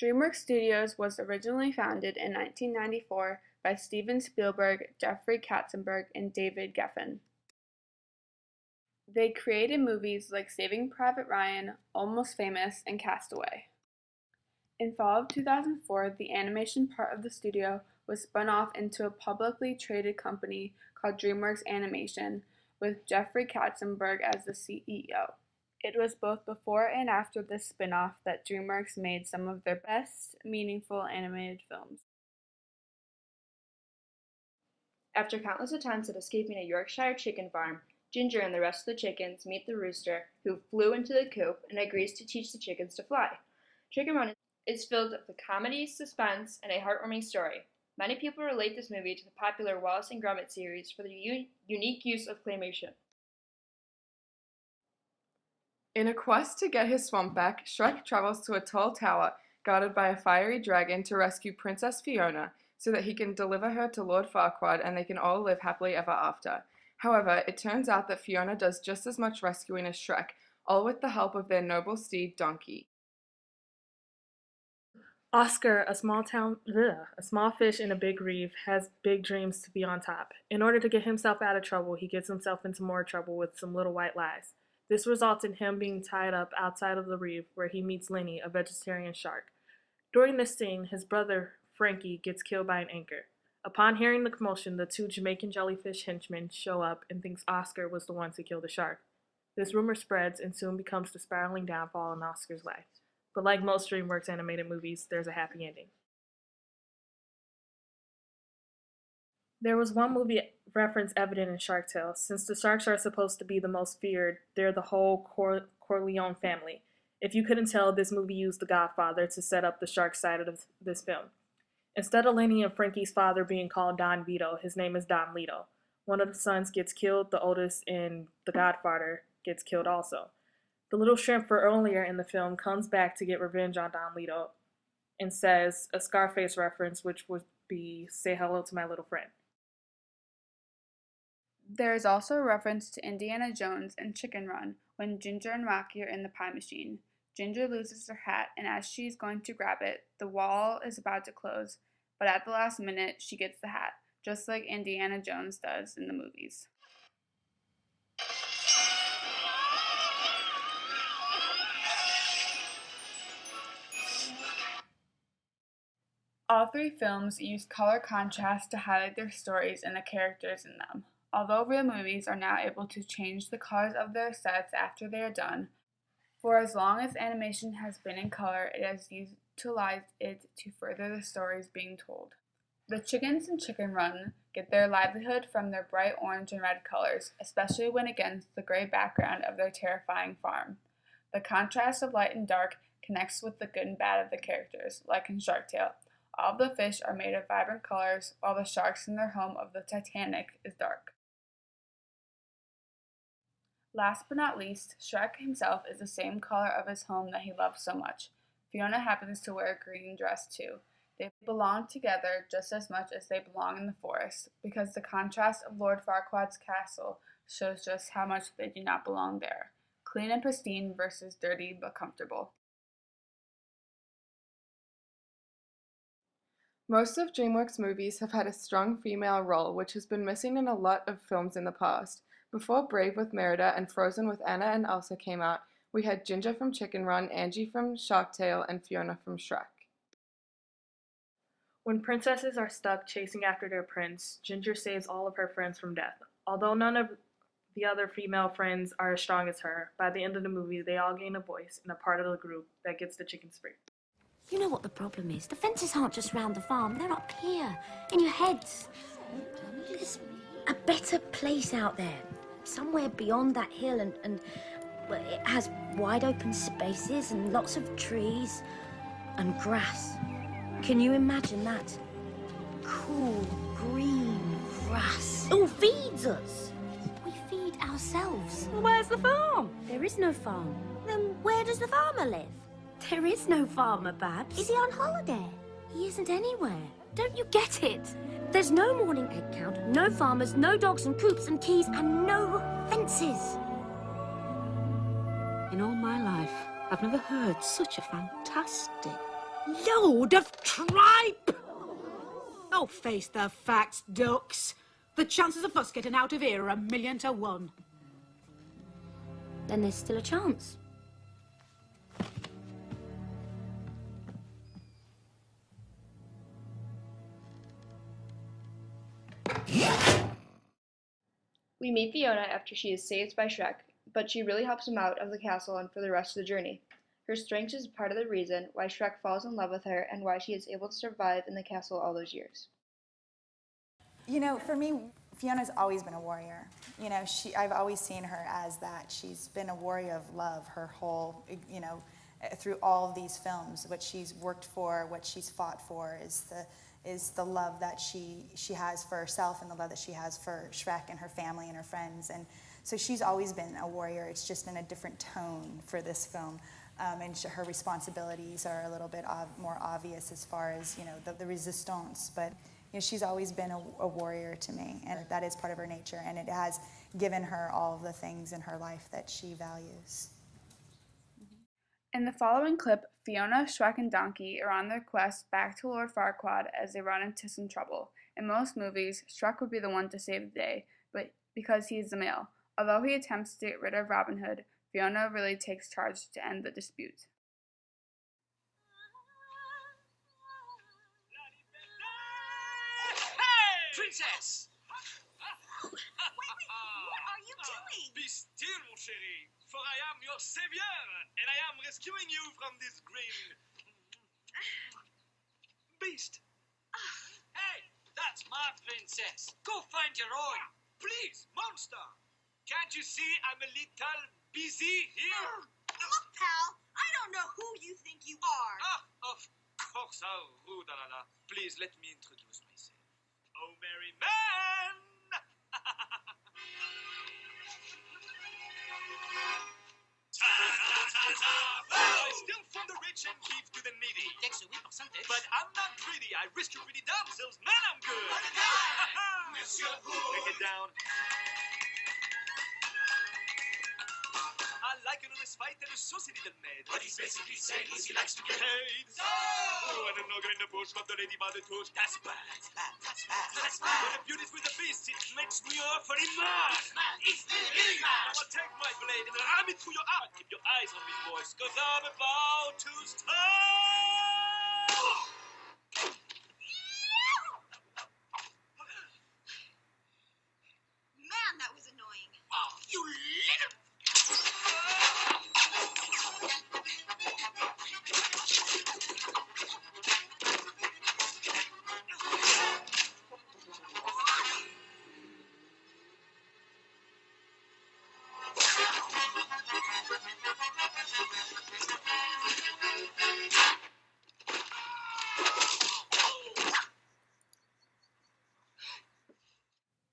DreamWorks Studios was originally founded in 1994 by Steven Spielberg, Jeffrey Katzenberg, and David Geffen. They created movies like Saving Private Ryan, Almost Famous, and Castaway. In fall of 2004, the animation part of the studio was spun off into a publicly traded company called DreamWorks Animation, with Jeffrey Katzenberg as the CEO. It was both before and after this spin-off that DreamWorks made some of their best, meaningful animated films. After countless attempts at escaping a Yorkshire chicken farm, Ginger and the rest of the chickens meet the rooster, who flew into the coop and agrees to teach the chickens to fly. Chicken Run is filled with comedy, suspense, and a heartwarming story. Many people relate this movie to the popular Wallace and Gromit series for the unique use of claymation. In a quest to get his swamp back, Shrek travels to a tall tower guarded by a fiery dragon to rescue Princess Fiona so that he can deliver her to Lord Farquaad and they can all live happily ever after. However, it turns out that Fiona does just as much rescuing as Shrek, all with the help of their noble steed, Donkey. Oscar, a small fish in a big reef, has big dreams to be on top. In order to get himself out of trouble, he gets himself into more trouble with some little white lies. This results in him being tied up outside of the reef where he meets Lenny, a vegetarian shark. During this scene, his brother, Frankie, gets killed by an anchor. Upon hearing the commotion, the two Jamaican jellyfish henchmen show up and thinks Oscar was the one to kill the shark. This rumor spreads and soon becomes the spiraling downfall in Oscar's life. But like most DreamWorks animated movies, there's a happy ending. There was one movie reference evident in Shark Tale. Since the sharks are supposed to be the most feared, they're the whole Corleone family. If you couldn't tell, this movie used The Godfather to set up the shark side of this film. Instead of Lenny and Frankie's father being called Don Vito, his name is Don Lito. One of the sons gets killed, the oldest in The Godfather gets killed also. The little shrimp for earlier in the film comes back to get revenge on Don Lito and says a Scarface reference, which would be, "Say hello to my little friend." There is also a reference to Indiana Jones and Chicken Run when Ginger and Rocky are in the pie machine. Ginger loses her hat, and as she's going to grab it, the wall is about to close, but at the last minute, she gets the hat, just like Indiana Jones does in the movies. All three films use color contrast to highlight their stories and the characters in them. Although real movies are now able to change the colors of their sets after they are done, for as long as animation has been in color, it has utilized it to further the stories being told. The chickens in Chicken Run get their livelihood from their bright orange and red colors, especially when against the gray background of their terrifying farm. The contrast of light and dark connects with the good and bad of the characters, like in Shark Tale. All of the fish are made of vibrant colors, while the sharks in their home of the Titanic is dark. Last but not least, Shrek himself is the same color of his home that he loves so much. Fiona happens to wear a green dress too. They belong together just as much as they belong in the forest, because the contrast of Lord Farquaad's castle shows just how much they do not belong there. Clean and pristine versus dirty but comfortable. Most of DreamWorks movies have had a strong female role, which has been missing in a lot of films in the past. Before Brave with Merida and Frozen with Anna and Elsa came out, we had Ginger from Chicken Run, Angie from Shark Tale, and Fiona from Shrek. When princesses are stuck chasing after their prince, Ginger saves all of her friends from death. Although none of the other female friends are as strong as her, by the end of the movie they all gain a voice and a part of the group that gets the chickens free. You know what the problem is? The fences aren't just round the farm, they're up here, in your heads. There's a better place out there, somewhere beyond that hill, and well, it has wide open spaces and lots of trees and grass. Can you imagine that? Cool, green grass. All feeds us. We feed ourselves. Well, where's the farm? There is no farm. Then where does the farmer live? There is no farmer, Babs. Is he on holiday? He isn't anywhere. Don't you get it? There's no morning egg count, no farmers, no dogs and coops and keys, and no fences. In all my life, I've never heard such a fantastic Load of tripe! Oh, face the facts, ducks. The chances of us getting out of here are 1,000,000 to 1. Then there's still a chance. We meet Fiona after she is saved by Shrek, but she really helps him out of the castle and for the rest of the journey. Her strength is part of the reason why Shrek falls in love with her and why she is able to survive in the castle all those years. You know, for me, Fiona's always been a warrior. You know, I've always seen her as that. She's been a warrior of love her whole, you know, through all of these films. What she's worked for, what she's fought for is the love that she has for herself and the love that she has for Shrek and her family and her friends. And so she's always been a warrior. It's just in a different tone for this film. And her responsibilities are a little bit more obvious as far as, you know, the resistance. But you know, she's always been a warrior to me, and that is part of her nature, and it has given her all of the things in her life that she values. In the following clip, Fiona, Shrek, and Donkey are on their quest back to Lord Farquaad as they run into some trouble. In most movies, Shrek would be the one to save the day, but because he is the male. Although he attempts to get rid of Robin Hood, Fiona really takes charge to end the dispute. Princess! Wait, what are you doing? Be still, mon chéri, for I am your savior, and I am rescuing you from this green beast. Hey, that's my princess. Go find your own. Please, monster. Can't you see I'm a little busy here? Look, pal, I don't know who you think you are. Of course, how rude, Alana. Please let me introduce myself. Oh, merry man! I steal from the rich and give to the needy. But I'm not greedy. I rescue pretty damsels. Man, I'm good. Take it down. I like an honest fight and a saucy little maid. What he's basically saying is he likes to get paid. Oh, and an ogre in the bush got the lady by the tush. That's bad. That's bad. When the beauty's with the beast, it makes me awfully mad. It's really mad. Now I'll take my blade and ram it through your heart. Keep your eyes on me, boys, cause I'm about to start. Man, that was annoying. Oh, you little...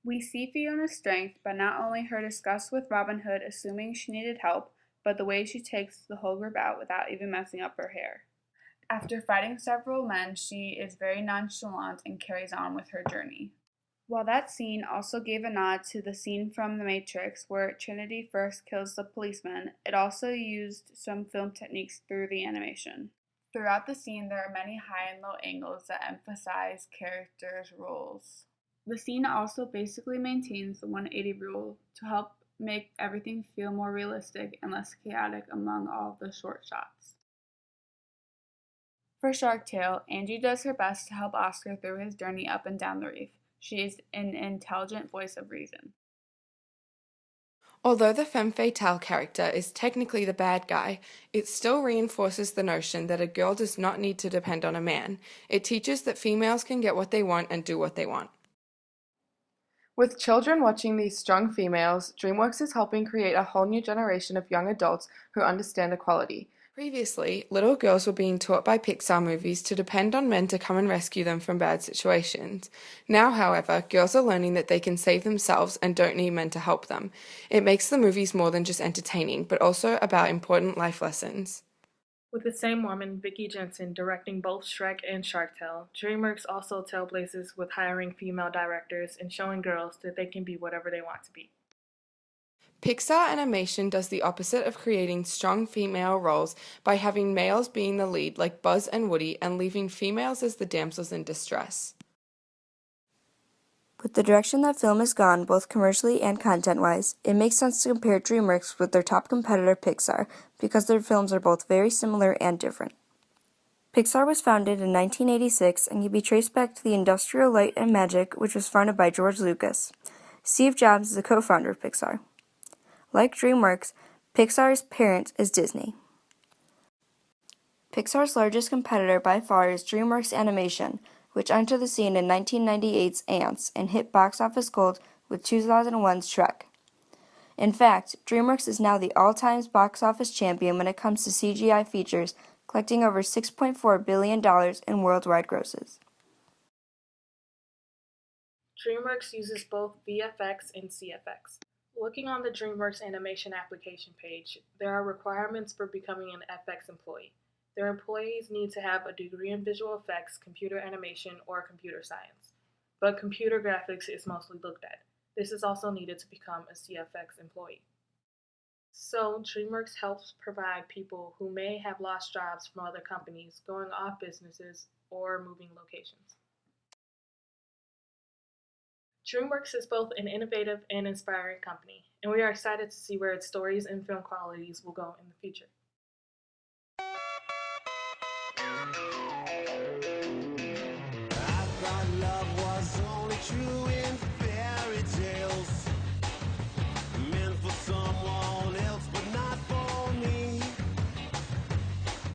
We see Fiona's strength, but not only her disgust with Robin Hood assuming she needed help, but the way she takes the whole group out without even messing up her hair. After fighting several men, she is very nonchalant and carries on with her journey. While that scene also gave a nod to the scene from The Matrix where Trinity first kills the policeman, it also used some film techniques through the animation. Throughout the scene, there are many high and low angles that emphasize characters' roles. The scene also basically maintains the 180 rule to help make everything feel more realistic and less chaotic among all the short shots. For Shark Tale, Angie does her best to help Oscar through his journey up and down the reef. She is an intelligent voice of reason. Although the femme fatale character is technically the bad guy, it still reinforces the notion that a girl does not need to depend on a man. It teaches that females can get what they want and do what they want. With children watching these strong females, Dreamworks is helping create a whole new generation of young adults who understand equality. Previously, little girls were being taught by Pixar movies to depend on men to come and rescue them from bad situations. Now, however, girls are learning that they can save themselves and don't need men to help them. It makes the movies more than just entertaining, but also about important life lessons. With the same woman, Vicki Jensen, directing both Shrek and Shark Tale, Dreamworks also trailblazes with hiring female directors and showing girls that they can be whatever they want to be. Pixar animation does the opposite of creating strong female roles by having males being the lead like Buzz and Woody and leaving females as the damsels in distress. With the direction that film has gone, both commercially and content-wise, it makes sense to compare Dreamworks with their top competitor Pixar because their films are both very similar and different. Pixar was founded in 1986 and can be traced back to the Industrial Light and Magic, which was founded by George Lucas. Steve Jobs is a co-founder of Pixar. Like Dreamworks, Pixar's parent is Disney. Pixar's largest competitor by far is Dreamworks Animation, which entered the scene in 1998's Ants and hit box office gold with 2001's Shrek. In fact, Dreamworks is now the all-time box office champion when it comes to CGI features, collecting over $6.4 billion in worldwide grosses. DreamWorks uses both VFX and CFX. Looking on the DreamWorks animation application page, there are requirements for becoming an FX employee. Their employees need to have a degree in visual effects, computer animation, or computer science. But computer graphics is mostly looked at. This is also needed to become a CFX employee. So, DreamWorks helps provide people who may have lost jobs from other companies, going off businesses, or moving locations. DreamWorks is both an innovative and inspiring company, and we are excited to see where its stories and film qualities will go in the future. I thought love was only true in